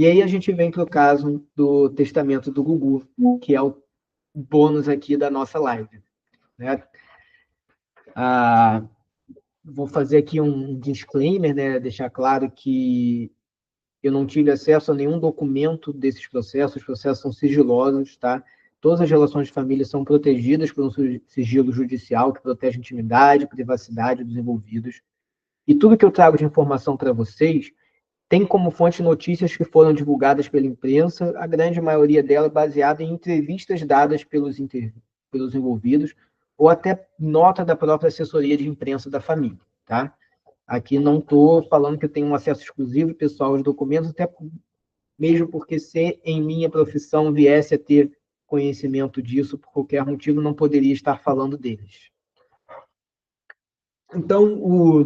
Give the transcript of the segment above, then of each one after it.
E aí a gente vem para o caso do testamento do Gugu, que é o bônus aqui da nossa live, né? Vou fazer aqui um disclaimer, né? Deixar claro que eu não tive acesso a nenhum documento desses processos, os processos são sigilosos, tá? Todas as relações de família são protegidas por um sigilo judicial que protege a intimidade, privacidade dos envolvidos. E tudo que eu trago de informação para vocês tem como fonte notícias que foram divulgadas pela imprensa, a grande maioria delas baseada em entrevistas dadas pelos envolvidos, ou até nota da própria assessoria de imprensa da família, tá? Aqui não estou falando que eu tenho um acesso exclusivo e pessoal aos documentos, até mesmo porque se em minha profissão viesse a ter conhecimento disso, por qualquer motivo, não poderia estar falando deles. Então, o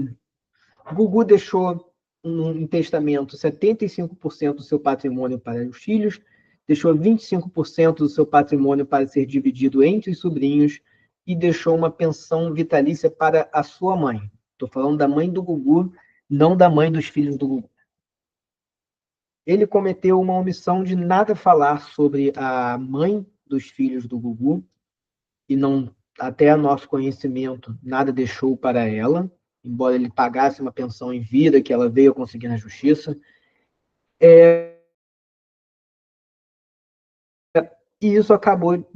Gugu deixou em testamento 75% do seu patrimônio para os filhos, deixou 25% do seu patrimônio para ser dividido entre os sobrinhos e deixou uma pensão vitalícia para a sua mãe. Estou falando da mãe do Gugu, não da mãe dos filhos do Gugu. Ele cometeu uma omissão de nada falar sobre a mãe dos filhos do Gugu, e não, até a nosso conhecimento, nada deixou para ela, embora ele pagasse uma pensão em vida que ela veio conseguir na justiça. E isso acabou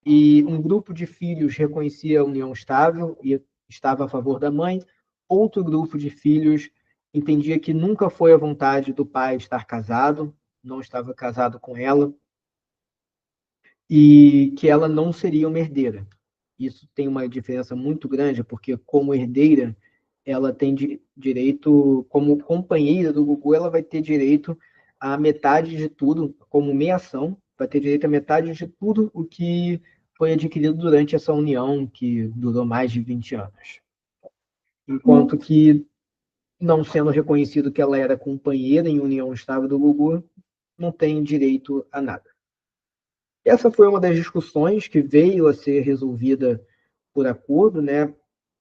e um grupo de filhos reconhecia a união estável e estava a favor da mãe, outro grupo de filhos entendia que nunca foi a vontade do pai estar casado, não estava casado com ela, e que ela não seria uma herdeira. Isso tem uma diferença muito grande, porque como herdeira, ela tem direito, como companheira do Gugu, ela vai ter direito a metade de tudo, como meação, vai ter direito a metade de tudo o que foi adquirido durante essa união, que durou mais de 20 anos. Enquanto que, não sendo reconhecido que ela era companheira em união estável do Gugu, não tem direito a nada. Essa foi uma das discussões que veio a ser resolvida por acordo, né?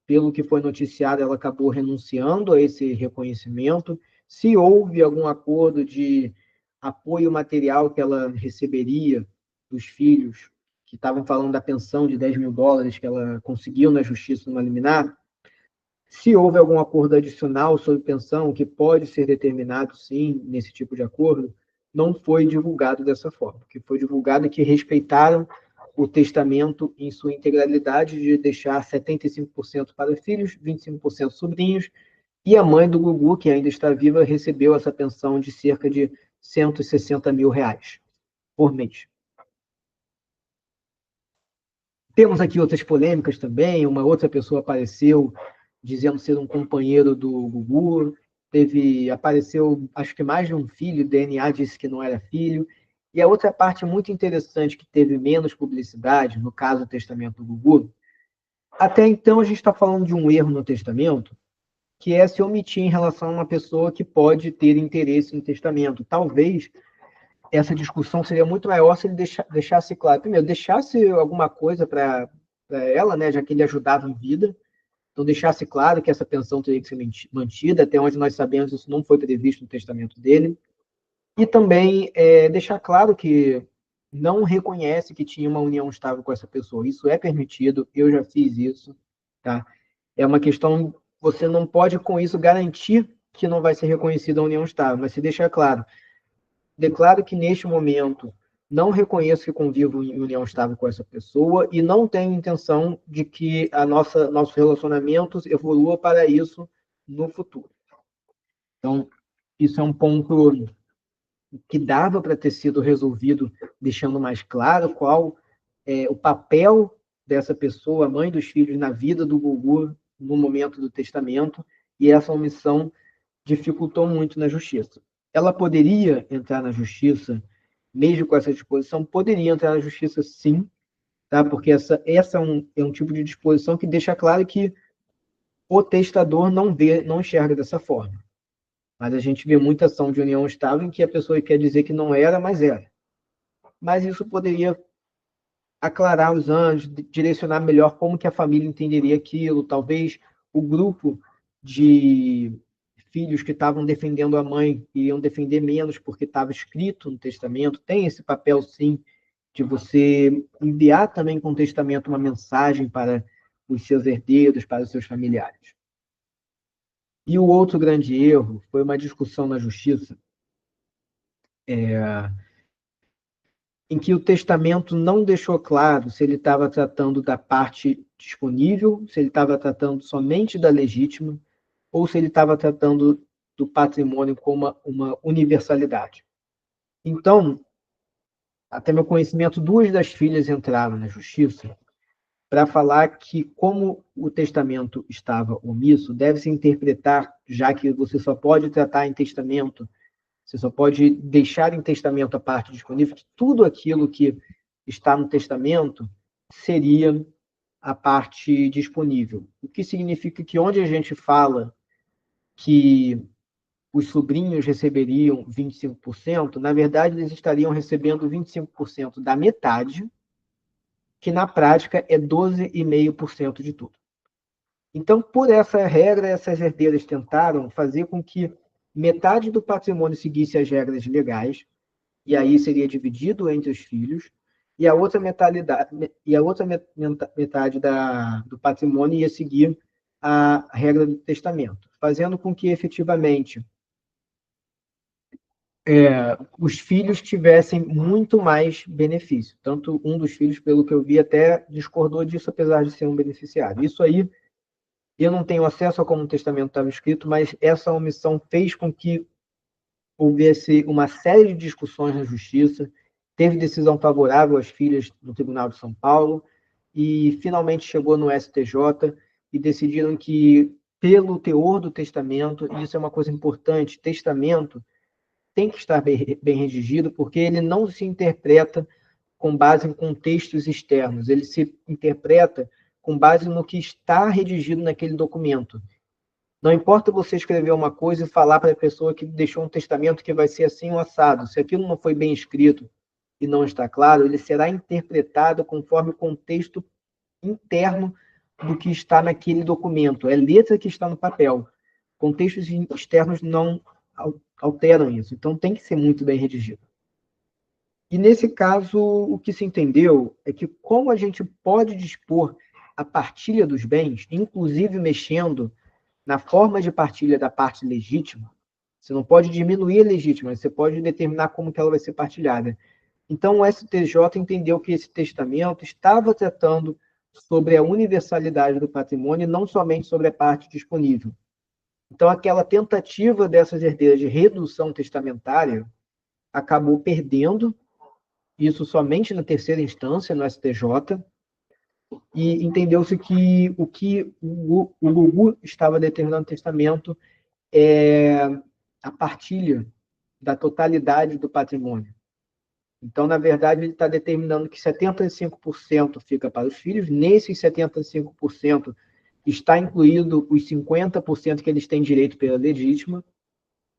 Pelo que foi noticiado, ela acabou renunciando a esse reconhecimento. Se houve algum acordo de apoio material que ela receberia dos filhos, que estavam falando da pensão de US$ 10.000 que ela conseguiu na justiça numa liminar, se houve algum acordo adicional sobre pensão, que pode ser determinado, sim, nesse tipo de acordo, não foi divulgado dessa forma. O que foi divulgado é que respeitaram o testamento em sua integralidade de deixar 75% para filhos, 25% sobrinhos, e a mãe do Gugu, que ainda está viva, recebeu essa pensão de cerca de R$ 160.000 por mês. Temos aqui outras polêmicas também, uma outra pessoa apareceu dizendo ser um companheiro do Gugu, apareceu, acho que mais de um filho, o DNA disse que não era filho, e a outra parte muito interessante que teve menos publicidade, no caso do testamento do Gugu, até então a gente está falando de um erro no testamento, que é se omitir em relação a uma pessoa que pode ter interesse no testamento. Talvez essa discussão seria muito maior se ele deixasse claro, primeiro, deixasse alguma coisa para ela, né, já que ele ajudava em vida, então deixasse claro que essa pensão teria que ser mantida, até onde nós sabemos isso não foi previsto no testamento dele, e também deixar claro que não reconhece que tinha uma união estável com essa pessoa, isso é permitido, eu já fiz isso, tá? É uma questão, você não pode com isso garantir que não vai ser reconhecida a união estável, mas se deixar claro, declaro que neste momento não reconheço que convivo em união estável com essa pessoa e não tenho intenção de que nossos relacionamentos evolua para isso no futuro. Então, isso é um ponto que dava para ter sido resolvido, deixando mais claro qual é o papel dessa pessoa, a mãe dos filhos, na vida do Gugu no momento do testamento, e essa omissão dificultou muito na justiça. Ela poderia entrar na justiça, mesmo com essa disposição, poderia entrar na justiça sim, tá? Porque essa é um tipo de disposição que deixa claro que o testador não enxerga dessa forma. Mas a gente vê muita ação de união estável em que a pessoa quer dizer que não era, mas era. Mas isso poderia aclarar os anjos, direcionar melhor como que a família entenderia aquilo, talvez o grupo de filhos que estavam defendendo a mãe iriam defender menos porque estava escrito no testamento, tem esse papel sim de você enviar também com o testamento uma mensagem para os seus herdeiros, para os seus familiares. E o outro grande erro foi uma discussão na justiça, em que o testamento não deixou claro se ele estava tratando da parte disponível, se ele estava tratando somente da legítima, ou se ele estava tratando do patrimônio como uma universalidade. Então, até meu conhecimento, duas das filhas entraram na justiça para falar que, como o testamento estava omisso, deve-se interpretar, já que você só pode tratar em testamento, você só pode deixar em testamento a parte disponível, que tudo aquilo que está no testamento seria a parte disponível. O que significa que onde a gente fala que os sobrinhos receberiam 25%, na verdade eles estariam recebendo 25% da metade, que na prática é 12,5% de tudo. Então, por essa regra, essas herdeiras tentaram fazer com que metade do patrimônio seguisse as regras legais, e aí seria dividido entre os filhos, e a outra metade do patrimônio ia seguir a regra do testamento, fazendo com que efetivamente os filhos tivessem muito mais benefício. Tanto um dos filhos, pelo que eu vi, até discordou disso, apesar de ser um beneficiário. Isso aí, eu não tenho acesso a como o testamento estava escrito, mas essa omissão fez com que houvesse uma série de discussões na justiça, teve decisão favorável às filhas no Tribunal de São Paulo, e finalmente chegou no STJ, e decidiram que, pelo teor do testamento, e isso é uma coisa importante, testamento tem que estar bem redigido, porque ele não se interpreta com base em contextos externos, ele se interpreta com base no que está redigido naquele documento. Não importa você escrever uma coisa e falar para a pessoa que deixou um testamento que vai ser assim ou assado, se aquilo não foi bem escrito e não está claro, ele será interpretado conforme o contexto interno do que está naquele documento, é letra que está no papel. Contextos externos não alteram isso, então tem que ser muito bem redigido. E nesse caso, o que se entendeu é que como a gente pode dispor a partilha dos bens, inclusive mexendo na forma de partilha da parte legítima, você não pode diminuir a legítima, você pode determinar como que ela vai ser partilhada. Então, o STJ entendeu que esse testamento estava tratando sobre a universalidade do patrimônio, não somente sobre a parte disponível. Então, aquela tentativa dessas herdeiras de redução testamentária acabou perdendo, isso somente na terceira instância, no STJ, e entendeu-se que o Gugu estava determinando no testamento é a partilha da totalidade do patrimônio. Então, na verdade, ele está determinando que 75% fica para os filhos, nesses 75% está incluído os 50% que eles têm direito pela legítima,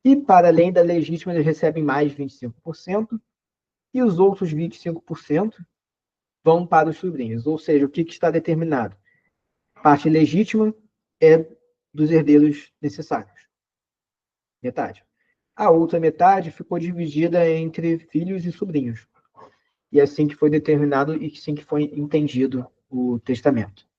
e para além da legítima, eles recebem mais 25%, e os outros 25% vão para os sobrinhos. Ou seja, o que está determinado? A parte legítima é dos herdeiros necessários, metade. A outra metade ficou dividida entre filhos e sobrinhos. E assim que foi determinado e assim que foi entendido o testamento.